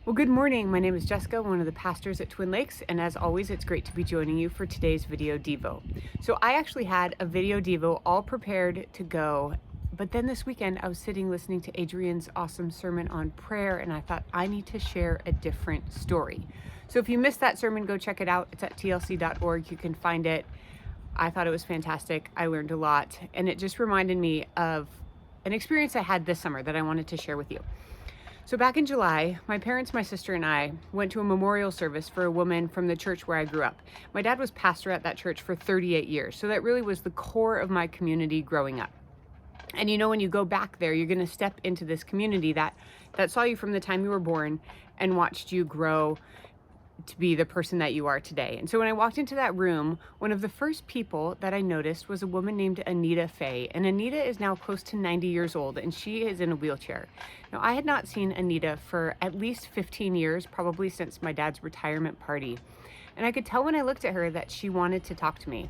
Well, good morning. My name is Jessica, one of the pastors at Twin Lakes, and as always, it's great to be joining you for today's video Devo. So I actually had a video Devo all prepared to go, but then this weekend I was sitting listening to Adrian's awesome sermon on prayer, and I thought I need to share a different story. So if you missed that sermon, go check it out. It's at tlc.org. You can find it. I thought it was fantastic. I learned a lot, and it just reminded me of an experience I had this summer that I wanted to share with you. So back in July, my parents, my sister, and I went to a memorial service for a woman from the church where I grew up. My dad was pastor at that church for 38 years, so that really was the core of my community growing up. And you know, when you go back there, you're going to step into this community that saw you from the time you were born and watched you grow to be the person that you are today. And so when I walked into that room, one of the first people that I noticed was a woman named Anita Faye. And Anita is now close to 90 years old, and she is in a wheelchair. Now, I had not seen Anita for at least 15 years, probably since my dad's retirement party. And I could tell when I looked at her that she wanted to talk to me.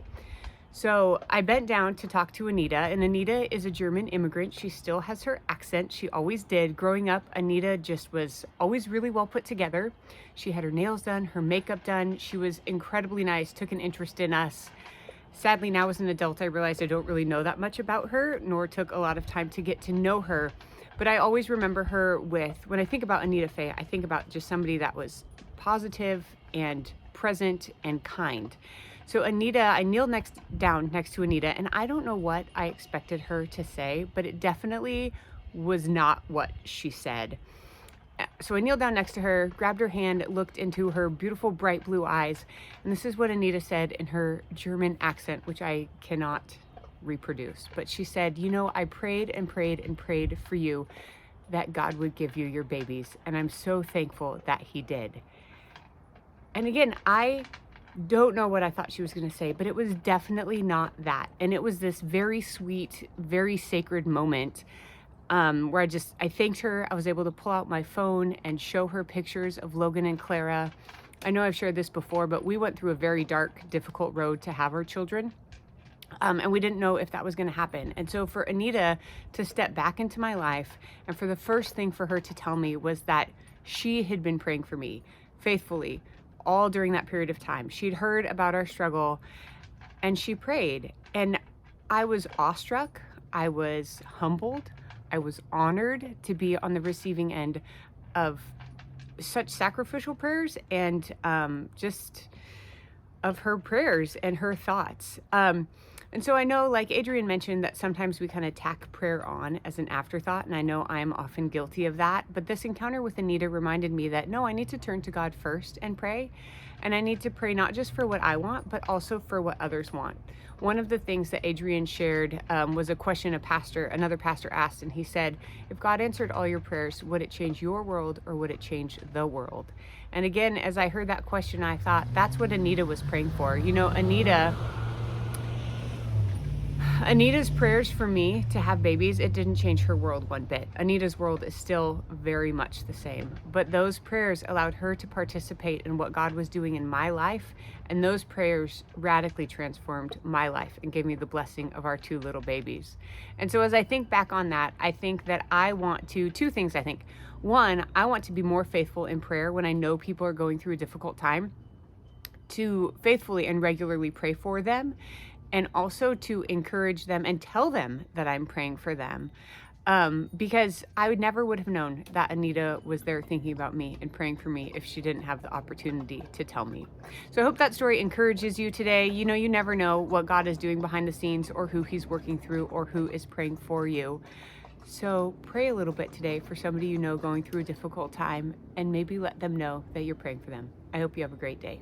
So I bent down to talk to Anita, and Anita is a German immigrant. She still has her accent. She always did. Growing up, Anita just was always really well put together. She had her nails done, her makeup done. She was incredibly nice, took an interest in us. Sadly, now as an adult, I realized I don't really know that much about her, nor took a lot of time to get to know her. But I always remember her when I think about Anita Faye, I think about just somebody that was positive and present and kind. So Anita, I kneeled down next to Anita, and I don't know what I expected her to say, but it definitely was not what she said. So I kneeled down next to her, grabbed her hand, looked into her beautiful bright blue eyes, and this is what Anita said in her German accent, which I cannot reproduce. But she said, "You know, I prayed and prayed and prayed for you that God would give you your babies, and I'm so thankful that He did." And again, I don't know what I thought she was going to say, but it was definitely not that. And it was this very sweet, very sacred moment where I thanked her. I was able to pull out my phone and show her pictures of Logan and Clara. I know I've shared this before, but we went through a very dark, difficult road to have our children. And we didn't know if that was going to happen. And so for Anita to step back into my life, and for the first thing for her to tell me was that she had been praying for me faithfully all during that period of time. She'd heard about our struggle and she prayed. And I was awestruck. I was humbled. I was honored to be on the receiving end of such sacrificial prayers and just of her prayers and her thoughts. And so I know, like Adrian mentioned, that sometimes we kind of tack prayer on as an afterthought, and I know I'm often guilty of that. But this encounter with Anita reminded me that no, I need to turn to God first and pray. And I need to pray not just for what I want, but also for what others want. One of the things that Adrian shared was a question another pastor asked, and he said, if God answered all your prayers, would it change your world or would it change the world? And again, as I heard that question, I thought that's what Anita was praying for. You know, Anita's prayers for me to have babies, it didn't change her world one bit. Anita's world is still very much the same. But those prayers allowed her to participate in what God was doing in my life. And those prayers radically transformed my life and gave me the blessing of our two little babies. And so as I think back on that, I think that I want to, two things I think. One, I want to be more faithful in prayer when I know people are going through a difficult time, to faithfully and regularly pray for them, and also to encourage them and tell them that I'm praying for them. Because I never would have known that Anita was there thinking about me and praying for me if she didn't have the opportunity to tell me. So I hope that story encourages you today. You know, you never know what God is doing behind the scenes or who He's working through or who is praying for you. So pray a little bit today for somebody you know going through a difficult time, and maybe let them know that you're praying for them. I hope you have a great day.